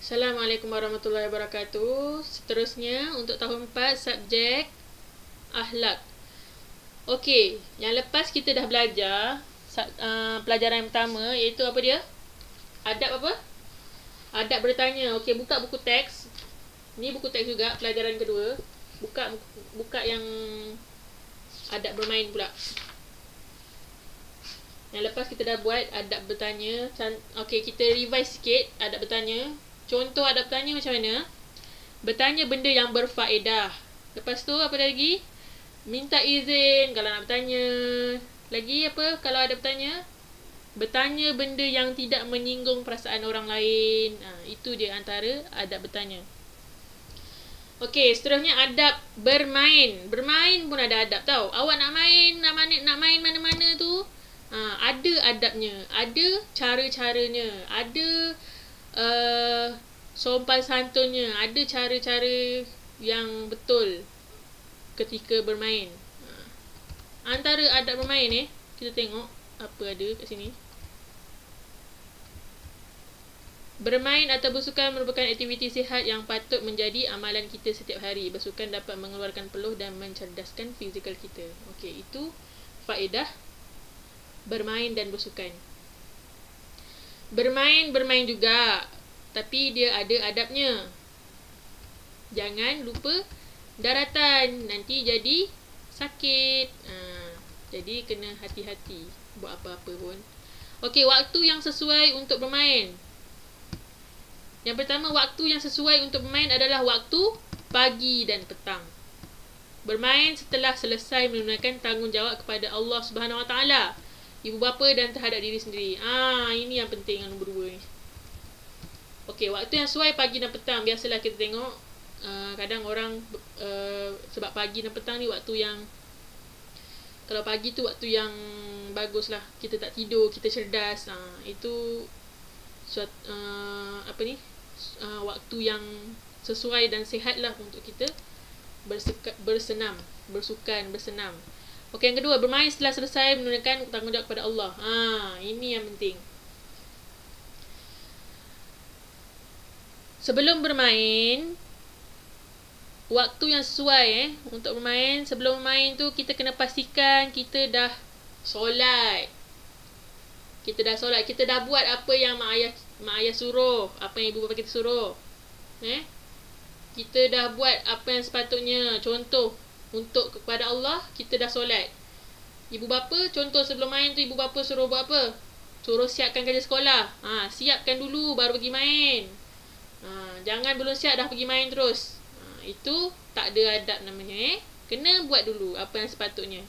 Assalamualaikum warahmatullahi wabarakatuh. Seterusnya untuk tahun 4 subjek akhlak. Okey, yang lepas kita dah belajar pelajaran yang pertama iaitu apa dia? Adab apa? Adab bertanya. Okey, buka buku teks. Ni buku teks juga pelajaran kedua. Buka yang adab bermain pula. Yang lepas kita dah buat adab bertanya. Okey, kita revise sikit adab bertanya. Contoh adab bertanya macam mana? Bertanya benda yang berfaedah. Lepas tu apa lagi? Minta izin kalau nak bertanya. Lagi apa kalau ada bertanya? Bertanya benda yang tidak menyinggung perasaan orang lain. Itu dia antara adab bertanya. Okey, seterusnya adab bermain. Bermain pun ada adab tau. Awak nak main mana-mana tu, ada adabnya. Ada cara-caranya. Ada sopan santunnya. Ada cara-cara yang betul ketika bermain. Antara adab bermain kita tengok apa ada kat sini. Bermain atau bersukan merupakan aktiviti sihat yang patut menjadi amalan kita setiap hari. Bersukan dapat mengeluarkan peluh dan mencerdaskan fizikal kita. Okey, itu faedah bermain dan bersukan. Bermain juga, tapi dia ada adabnya. Jangan lupa daratan, nanti jadi sakit. Jadi kena hati-hati buat apa-apa pun. Okey, waktu yang sesuai untuk bermain. Yang pertama, waktu yang sesuai untuk bermain adalah waktu pagi dan petang. Bermain setelah selesai menunaikan tanggungjawab kepada Allah Subhanahu Wa Taala, ibu bapa dan terhadap diri sendiri. Ini yang penting, yang nombor 2 ni. Okey, waktu yang sesuai pagi dan petang. Biasalah kita tengok kadang orang sebab pagi dan petang ni waktu yang, kalau pagi tu waktu yang bagus lah. Kita tak tidur, kita cerdas. Itu waktu yang sesuai dan sihat lah untuk kita bersenam. Okey, yang kedua, bermain setelah selesai menunaikan tanggungjawab kepada Allah. Ini yang penting. Sebelum bermain, waktu yang sesuai untuk bermain. Sebelum bermain tu kita kena pastikan kita dah solat. Kita dah buat apa yang mak ayah suruh, apa yang ibu bapa kita suruh. Kita dah buat apa yang sepatutnya. Contoh, untuk kepada Allah kita dah solat. Ibu bapa, contoh sebelum main tu ibu bapa suruh buat apa? Suruh siapkan kerja sekolah. Siapkan dulu baru pergi main. Jangan belum siap dah pergi main terus. Itu tak ada adab namanya. Kena buat dulu apa yang sepatutnya.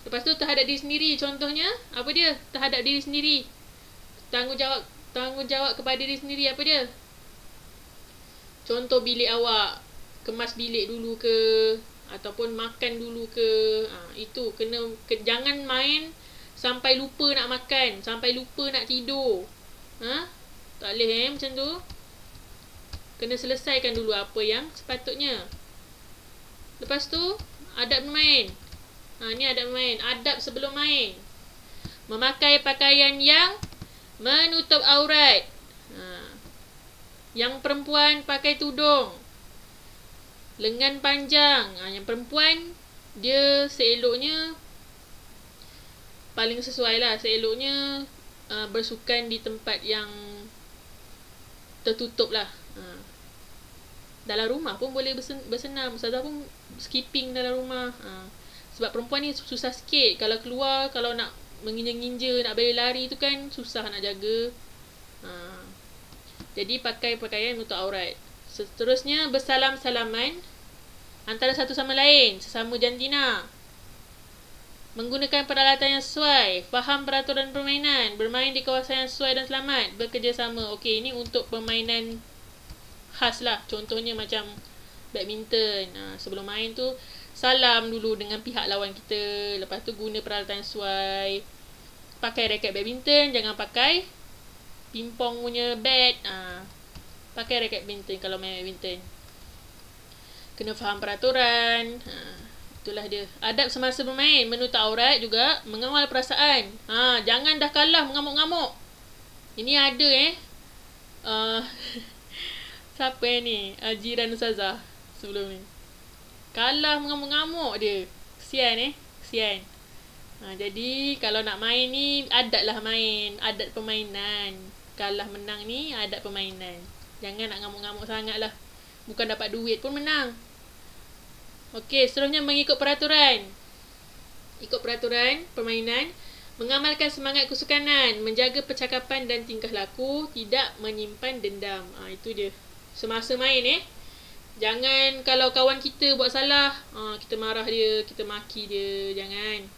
Lepas tu terhadap diri sendiri, contohnya apa dia? Terhadap diri sendiri, tanggungjawab kepada diri sendiri apa dia? Contoh bilik awak, kemas bilik dulu ke, ataupun makan dulu ke. Itu jangan main sampai lupa nak makan, sampai lupa nak tidur. Tak boleh macam tu. Kena selesaikan dulu apa yang sepatutnya. Lepas tu adab bermain. Ni adab bermain. Adab sebelum main. Memakai pakaian yang menutup aurat. Yang perempuan pakai tudung, lengan panjang. Yang perempuan dia seeloknya, paling sesuai lah, seeloknya bersukan di tempat yang tertutup lah. Dalam rumah pun boleh bersenam. Ustazah pun skipping dalam rumah. Sebab perempuan ni susah sikit. Kalau keluar, kalau nak menginja-nginja, nak berlari tu kan susah nak jaga. Jadi pakai pakaian menutup aurat. Seterusnya, bersalam-salaman antara satu sama lain, sesama jantina. Menggunakan peralatan yang sesuai. Faham peraturan permainan. Bermain di kawasan yang sesuai dan selamat. Bekerjasama. Okey, ini untuk permainan khas lah. Contohnya macam badminton. Sebelum main tu salam dulu dengan pihak lawan kita. Lepas tu guna peralatan yang sesuai. Pakai raket badminton. Jangan pakai pingpong punya bat. Pakai raket badminton kalau main badminton. Kena faham peraturan. Itulah dia. Adab semasa bermain. Menutup aurat juga. Mengawal perasaan. Jangan dah kalah mengamuk-ngamuk. Ini ada Siapa yang ni? Jiran Ustazah sebelum ni. Kalah mengamuk-ngamuk dia. Kesian kesian. Jadi kalau nak main ni, adat lah main. Adat permainan. Kalah menang ni adat permainan. Jangan nak ngamuk-ngamuk sangat lah. Bukan dapat duit pun menang. Okey, seterusnya mengikut peraturan. Ikut peraturan permainan. Mengamalkan semangat kesukanan. Menjaga percakapan dan tingkah laku. Tidak menyimpan dendam. Itu dia. Semasa main jangan kalau kawan kita buat salah, kita marah dia, kita maki dia. Jangan.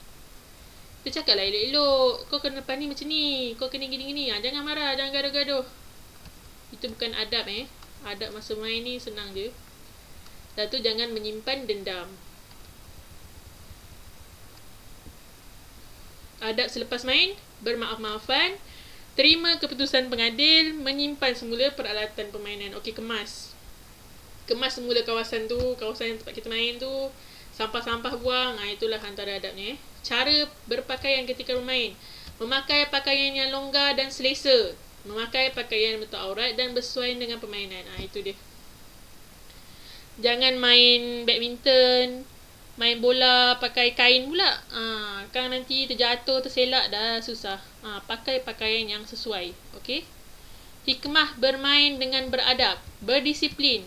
Kita cakap lah elok-elok. Kau kena lepas ni macam ni. Kau kena gini-gini. Jangan marah. Jangan gaduh-gaduh. Itu bukan adab Adab masa main ni senang je. Dan tu jangan menyimpan dendam. Adab selepas main. Bermaaf-maafan. Terima keputusan pengadil. Menyimpan semula peralatan permainan. Okey, kemas. Kemas semula kawasan tu. Kawasan tempat kita main tu. Sampah-sampah buang. Itulah antara adabnya. Cara berpakaian ketika bermain. Memakai pakaian yang longgar dan selesa. Memakai pakaian yang menutup aurat dan bersesuaian dengan permainan. Itu dia. Jangan main badminton, main bola pakai kain pula. Kan nanti terjatuh, terselak dah susah. Pakai pakaian yang sesuai. Okey. Hikmah bermain dengan beradab, berdisiplin,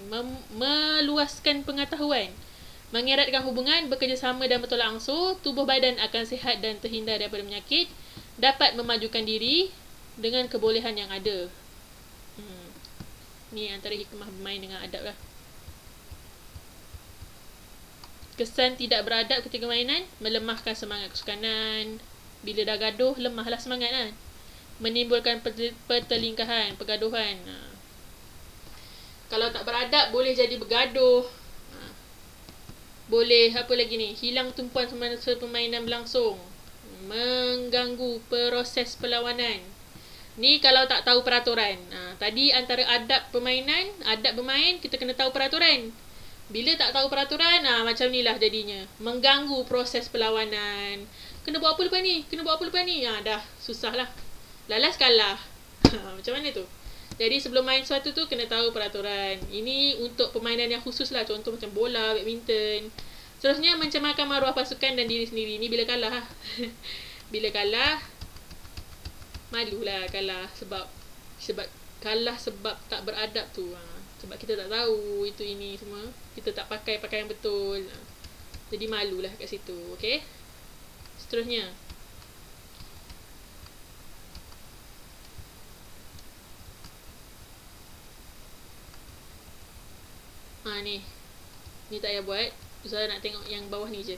meluaskan pengetahuan, mengeratkan hubungan, bekerjasama dan bertolak ansur, tubuh badan akan sihat dan terhindar daripada penyakit, dapat memajukan diri dengan kebolehan yang ada. Ni antara hikmah bermain dengan adab lah. Kesan tidak beradab ketika mainan, melemahkan semangat kesukanan. Bila dah gaduh, lemahlah semangat kan. Menimbulkan pertelingkahan, pergaduhan. Kalau tak beradab, boleh jadi bergaduh. Boleh, apa lagi ni? Hilang tumpuan semasa permainan berlangsung. Mengganggu proses perlawanan. Ni kalau tak tahu peraturan. Tadi antara adab permainan, adab bermain, kita kena tahu peraturan. Bila tak tahu peraturan, macam ni lah jadinya. Mengganggu proses perlawanan. Kena buat apa lepas ni? Kena buat apa lepas ni? Dah susah lah. Lalas kalah. Macam mana tu? Jadi sebelum main sesuatu tu, kena tahu peraturan. Ini untuk permainan yang khusus lah. Contoh macam bola, badminton. Seterusnya, mencemarkan maruah pasukan dan diri sendiri. Ni bila kalah. Bila kalah, malulah kalah. Sebab kalah sebab tak beradab tu. Sebab kita tak tahu itu ini semua. Kita tak pakai pakaian betul. Jadi malulah kat situ. Okay. Seterusnya. Ni. Ni tak payah buat. Ustazah nak tengok yang bawah ni je.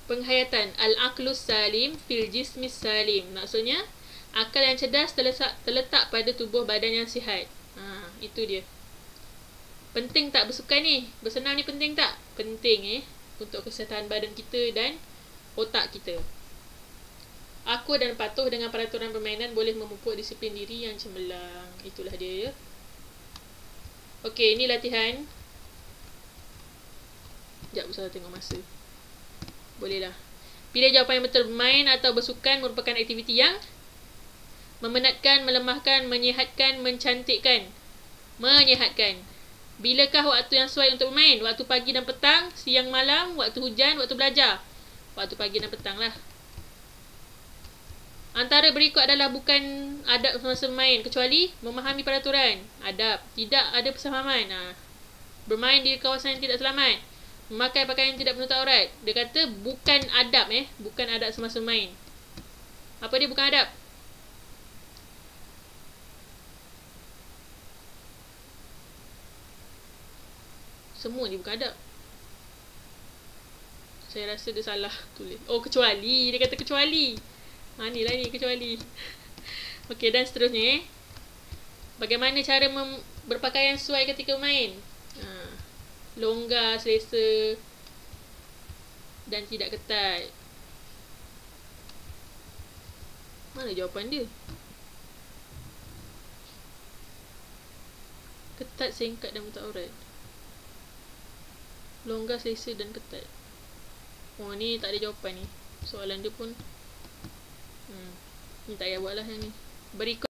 Penghayatan. Al-aqlus salim fil jismis salim. Maksudnya, akal yang cerdas terletak pada tubuh badan yang sihat. Itu dia. Penting tak bersukan ni? Bersenam ni penting tak? Penting untuk kesihatan badan kita dan otak kita. Aku dan patuh dengan peraturan permainan boleh memupuk disiplin diri yang cemerlang. Itulah dia. Okey, ini latihan. Sekejap, Ustazah tengok masa. Boleh lah. Pilih jawapan yang betul. Bermain atau bersukan merupakan aktiviti yang memenatkan, melemahkan, menyihatkan, mencantikkan. Menyihatkan. Bilakah waktu yang sesuai untuk bermain? Waktu pagi dan petang, siang malam, waktu hujan, waktu belajar. Waktu pagi dan petang lah. Antara berikut adalah bukan adab semasa bermain, kecuali memahami peraturan. Adab. Tidak ada persamaan. Bermain di kawasan yang tidak selamat. Memakai pakaian yang tidak menutup aurat. Dia kata bukan adab bukan adab semasa bermain. Apa dia bukan adab? Semua ni bukan adab. Saya rasa dia salah tulis. Oh, kecuali. Dia kata kecuali. Ni lah ni, kecuali. Okey, dan seterusnya bagaimana cara berpakaian sesuai ketika bermain? Longgar, selesa dan tidak ketat. Mana jawapan dia? Ketat, singkat dan menutup aurat. Longgar, selesa dan ketat. Oh, ni tak ada jawapan ni. Soalan dia pun ni tak payah buat lah yang ni. Berikut